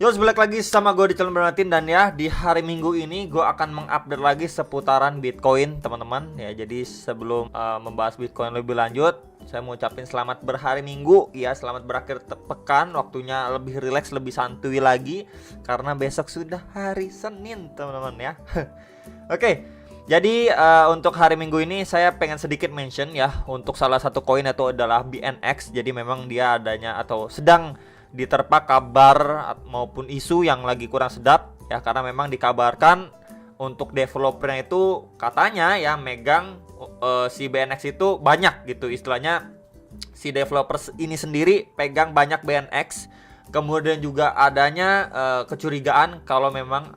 Yo, balik lagi sama gue di channel Bernatin. Dan ya, di hari Minggu ini gue akan mengupdate lagi seputaran Bitcoin, teman-teman. Ya, jadi sebelum membahas Bitcoin lebih lanjut, saya mau ucapin selamat berhari Minggu. Ya, selamat berakhir pekan. Waktunya lebih rileks, lebih santuy lagi, karena besok sudah hari Senin, teman-teman ya. Oke, jadi untuk hari Minggu ini saya pengen sedikit mention ya, untuk salah satu koin itu adalah BNX. Jadi memang dia adanya atau sedang diterpa kabar maupun isu yang lagi kurang sedap ya, karena memang dikabarkan untuk developernya itu katanya ya megang si BNX itu banyak gitu, istilahnya si developers ini sendiri pegang banyak BNX. Kemudian juga adanya kecurigaan kalau memang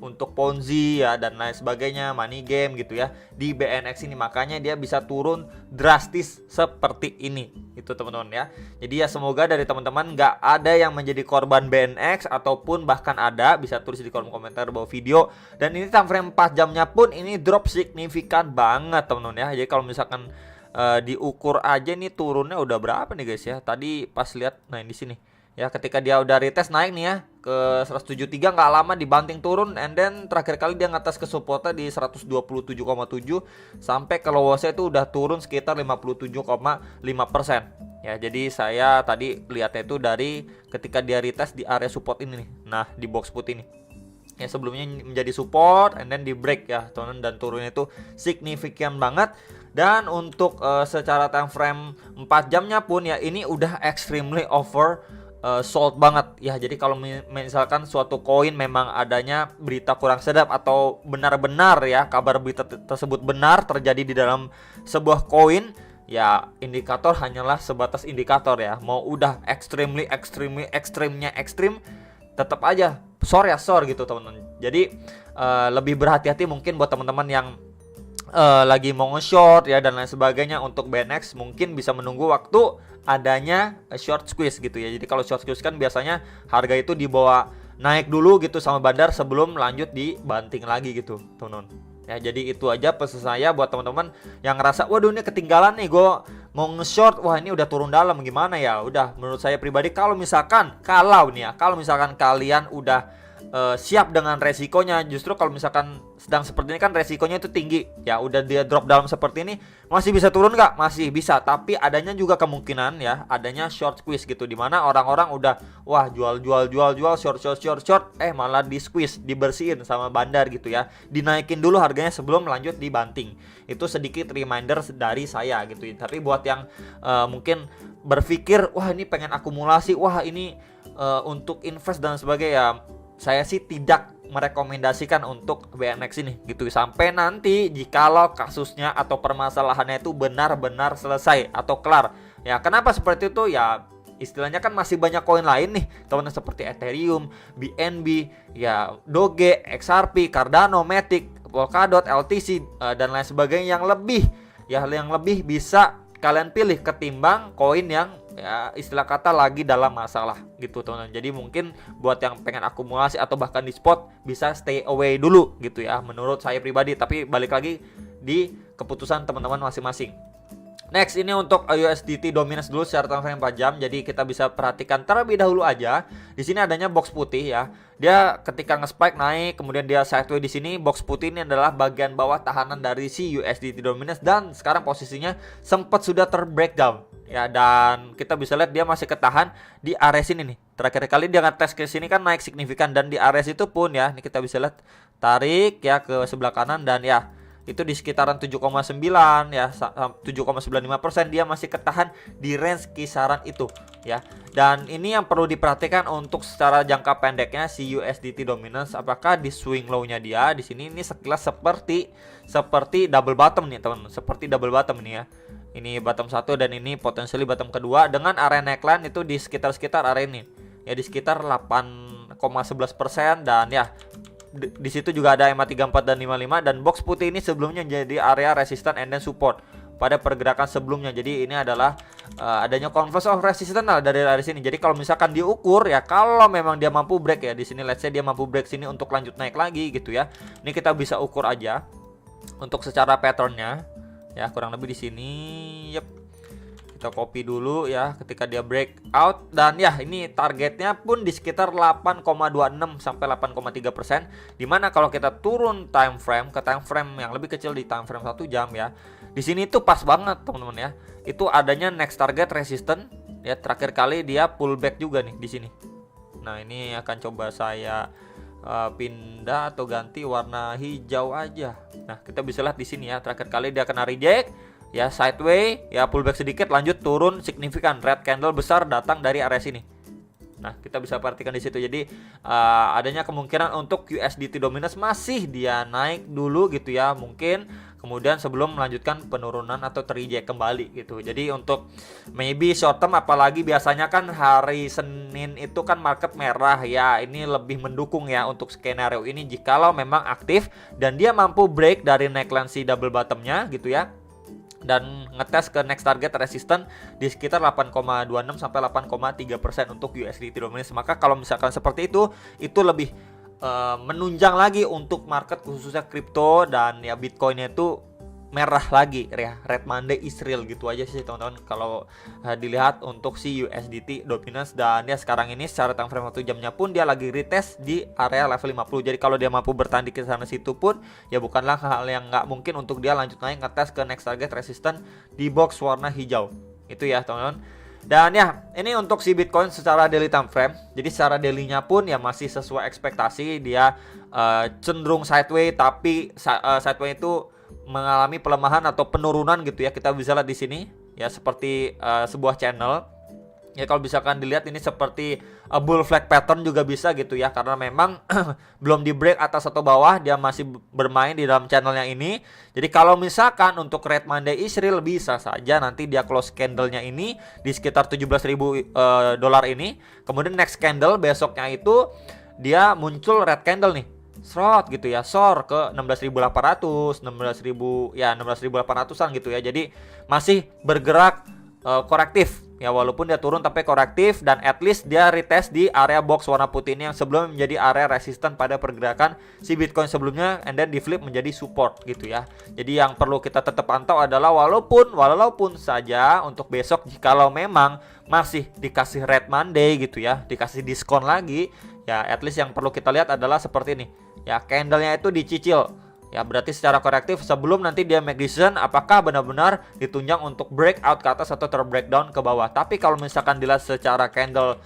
untuk Ponzi ya dan lain sebagainya, money game gitu ya di BNX ini, makanya dia bisa turun drastis seperti ini itu, teman-teman ya. Jadi ya semoga dari teman-teman nggak ada yang menjadi korban BNX, ataupun bahkan ada, bisa tulis di kolom komentar bawah video. Dan ini time frame 4 jamnya pun ini drop signifikan banget, teman-teman ya. Jadi kalau misalkan diukur aja nih turunnya udah berapa nih guys ya. Tadi pas lihat, nah di sini ya, ketika dia udah retest naik nih ya ke 173, nggak lama dibanting turun, and then terakhir kali dia ngatas ke supportnya di 127,7, sampai ke lowestnya itu udah turun sekitar 57,5%. Ya, jadi saya tadi lihatnya itu dari ketika dia retest di area support ini nih. Nah, di box putih ini. Ya, sebelumnya menjadi support and then di break ya, teman-teman, dan turunnya itu signifikan banget. Dan untuk secara time frame 4 jamnya pun ya ini udah extremely over sold banget ya. Jadi kalau misalkan suatu koin memang adanya berita kurang sedap atau benar-benar ya kabar berita tersebut benar terjadi di dalam sebuah koin, ya indikator hanyalah sebatas indikator ya. Mau udah extremely ekstrim, tetap aja sore gitu, teman-teman. Jadi lebih berhati-hati mungkin buat teman-teman yang lagi mau nge-short ya dan lain sebagainya. Untuk BNX mungkin bisa menunggu waktu adanya short squeeze gitu ya. Jadi kalau short squeeze kan biasanya harga itu dibawa naik dulu gitu sama bandar sebelum lanjut dibanting lagi gitu, teman-teman. Ya, jadi itu aja pesan saya buat teman-teman yang ngerasa waduh ini ketinggalan nih, gue mau nge-short, wah ini udah turun dalam gimana ya. Udah, menurut saya pribadi kalau misalkan kalian udah siap dengan resikonya, justru kalau misalkan sedang seperti ini kan resikonya itu tinggi ya, udah dia drop dalam seperti ini, masih bisa turun nggak? Masih bisa, tapi adanya juga kemungkinan ya adanya short squeeze gitu, dimana orang-orang udah wah jual short, malah di squeeze, dibersihin sama bandar gitu ya, dinaikin dulu harganya sebelum lanjut dibanting. Itu sedikit reminder dari saya gitu ya. Tapi buat yang mungkin berpikir wah ini pengen akumulasi, wah ini untuk invest dan sebagainya, saya sih tidak merekomendasikan untuk BNX ini gitu, sampai nanti jikalau kasusnya atau permasalahannya itu benar-benar selesai atau kelar ya. Kenapa seperti itu ya, istilahnya kan masih banyak koin lain nih, teman-teman, seperti Ethereum, BNB ya, Doge, XRP, Cardano, Matic, Polkadot, LTC dan lain sebagainya yang lebih bisa kalian pilih ketimbang koin yang ya istilah kata lagi dalam masalah gitu, teman-teman. Jadi mungkin buat yang pengen akumulasi atau bahkan di spot bisa stay away dulu gitu ya, menurut saya pribadi. Tapi balik lagi di keputusan teman-teman masing-masing. Next, ini untuk USDT dominance dulu secara time frame 4 jam. Jadi kita bisa perhatikan terlebih dahulu aja. Di sini adanya box putih ya. Dia ketika nge-spike naik, kemudian dia sideways di sini. Box putih ini adalah bagian bawah tahanan dari si USDT dominance, dan sekarang posisinya sempat sudah terbreakdown ya, dan kita bisa lihat dia masih ketahan di area sini nih. Terakhir kali dia ngetes ke sini kan naik signifikan, dan di area situ pun ya, ini kita bisa lihat tarik ya ke sebelah kanan, dan ya itu di sekitaran 7,9 ya, 7,95% dia masih ketahan di range kisaran itu ya. Dan ini yang perlu diperhatikan untuk secara jangka pendeknya si USDT dominance, apakah di swing low-nya dia di sini ini sekilas seperti double bottom nih, teman-teman. Seperti double bottom nih ya. Ini bottom 1 dan ini potensially bottom kedua, dengan area neckline itu di sekitar area ini ya, di sekitar 8,11%. dan ya di situ juga ada EMA 34 dan 55, dan box putih ini sebelumnya jadi area resistance and then support pada pergerakan sebelumnya. Jadi ini adalah adanya converse of resistance lah dari sini. Jadi kalau misalkan diukur ya, kalau memang dia mampu break ya di sini, let's say dia mampu break sini untuk lanjut naik lagi gitu ya. Ini kita bisa ukur aja untuk secara patternnya ya, kurang lebih di sini. Yep. Kita copy dulu ya ketika dia breakout, dan ya ini targetnya pun di sekitar 8,26 sampai 8,3%. Dimana kalau kita turun time frame ke time frame yang lebih kecil di time frame 1 jam ya, di sini tuh pas banget teman-teman ya. Itu adanya next target resistance ya, terakhir kali dia pullback juga nih di sini. Nah, ini akan coba saya pindah atau ganti warna hijau aja. Nah, kita bisa lihat di sini ya, terakhir kali dia kena reject ya, sideway ya, pullback sedikit, lanjut turun signifikan, red candle besar datang dari area sini. Nah, kita bisa perhatikan di situ. Jadi adanya kemungkinan untuk USDT dominance masih dia naik dulu gitu ya, mungkin kemudian sebelum melanjutkan penurunan atau terreject kembali gitu. Jadi untuk maybe short term, apalagi biasanya kan hari Senin itu kan market merah ya, ini lebih mendukung ya untuk skenario ini jikalau memang aktif dan dia mampu break dari neckline si double bottomnya gitu ya, dan ngetes ke next target resistance di sekitar 8,26 sampai 8,3% untuk USDT dominance. Maka kalau misalkan seperti itu lebih menunjang lagi untuk market khususnya kripto dan ya Bitcoinnya itu merah lagi ya, Red Monday is real gitu aja sih teman-teman kalau dilihat untuk si USDT dominance. Dan ya sekarang ini secara time frame 1 jamnya pun dia lagi retest di area level 50. Jadi kalau dia mampu bertahan di sana situ pun ya bukanlah hal yang nggak mungkin untuk dia lanjut naik ngetes ke next target resistance di box warna hijau. Itu ya teman-teman. Dan ya ini untuk si Bitcoin secara daily time frame. Jadi secara dailynya pun ya masih sesuai ekspektasi, dia cenderung sideway, tapi sideway itu mengalami pelemahan atau penurunan gitu ya. Kita bisa lihat di sini ya, seperti sebuah channel. Ya kalau misalkan dilihat ini seperti bull flag pattern juga bisa gitu ya, karena memang belum di break atas atau bawah, dia masih bermain di dalam channelnya ini. Jadi kalau misalkan untuk Red Monday is real, bisa saja nanti dia close candlenya ini di sekitar 17.000 dolar ini. Kemudian next candle besoknya itu dia muncul red candle nih, short gitu ya, short ke 16.800, 16.000 ya, 16.800-an gitu ya. Jadi masih bergerak korektif ya, walaupun dia turun tapi korektif, dan at least dia retest di area box warna putih ini yang sebelumnya menjadi area resisten pada pergerakan si Bitcoin sebelumnya, and then di flip menjadi support gitu ya. Jadi yang perlu kita tetap pantau adalah walaupun saja untuk besok jikalau memang masih dikasih Red Monday gitu ya, dikasih diskon lagi ya, at least yang perlu kita lihat adalah seperti ini ya, candlenya itu dicicil ya, berarti secara korektif sebelum nanti dia make decision apakah benar-benar ditunjang untuk breakout ke atas atau terbreakdown ke bawah. Tapi kalau misalkan dilihat secara candle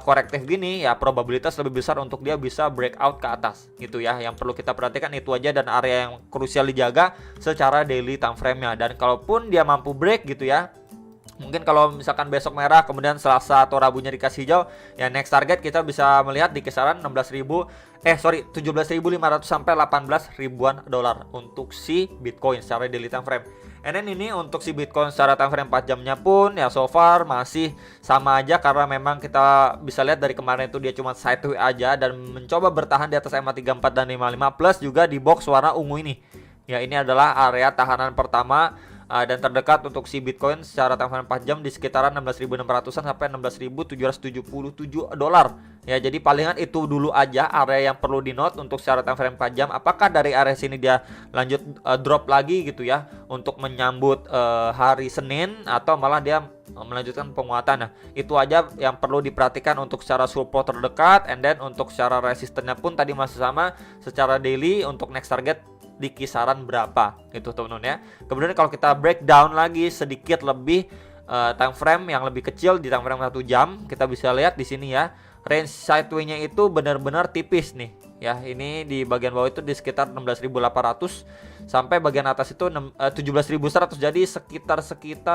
korektif gini ya, probabilitas lebih besar untuk dia bisa breakout ke atas gitu ya. Yang perlu kita perhatikan itu aja, dan area yang krusial dijaga secara daily time frame-nya. Dan kalaupun dia mampu break gitu ya, mungkin kalau misalkan besok merah kemudian Selasa atau Rabunya dikasih hijau ya, next target kita bisa melihat di kisaran 17.500 sampai 18.000-an dolar untuk si Bitcoin secara daily time frame. And then ini untuk si Bitcoin secara time frame 4 jamnya pun ya so far masih sama aja, karena memang kita bisa lihat dari kemarin itu dia cuma sideways aja dan mencoba bertahan di atas MA34 dan 55 plus juga di box warna ungu ini. Ya, ini adalah area tahanan pertama dan terdekat untuk si Bitcoin secara time frame 4 jam di sekitaran 16.600-an sampai 16.777 dolar. Ya, jadi palingan itu dulu aja area yang perlu di note untuk secara time frame 4 jam. Apakah dari area sini dia lanjut drop lagi gitu ya untuk menyambut hari Senin, atau malah dia melanjutkan penguatan. Nah, itu aja yang perlu diperhatikan untuk secara support terdekat, and then untuk secara resistennya pun tadi masih sama secara daily untuk next target di kisaran berapa gitu teman-teman ya. Kemudian kalau kita breakdown lagi sedikit lebih time frame yang lebih kecil di time frame 1 jam, kita bisa lihat di sini ya, range sideway-nya itu benar-benar tipis nih ya. Ini di bagian bawah itu di sekitar 16.800 sampai bagian atas itu 17.100. Jadi sekitar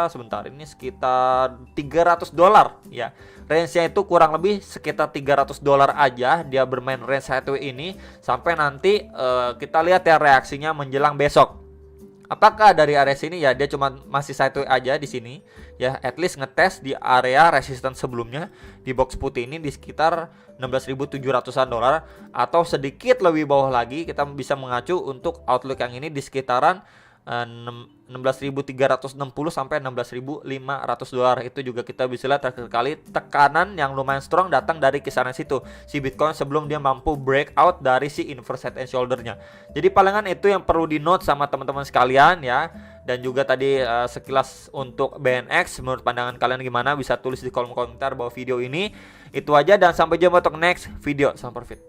sebentar, ini sekitar 300 dolar ya. Range-nya itu kurang lebih sekitar 300 dolar aja dia bermain range sideway ini, sampai nanti kita lihat ya reaksinya menjelang besok. Apakah dari area sini ya dia cuma masih sideway aja di sini ya, at least ngetes di area resistance sebelumnya di box putih ini di sekitar 16.700-an dolar, atau sedikit lebih bawah lagi kita bisa mengacu untuk outlook yang ini di sekitaran 16.360 sampai 16.500 dolar. Itu juga kita bisa lihat terakhir kali tekanan yang lumayan strong datang dari kisaran situ si Bitcoin sebelum dia mampu breakout dari si inverse head and shoulder-nya. Jadi palingan itu yang perlu di note sama teman-teman sekalian ya. Dan juga tadi sekilas untuk BNX, menurut pandangan kalian gimana? Bisa tulis di kolom komentar bawah video ini. Itu aja dan sampai jumpa untuk next video. Salam profit.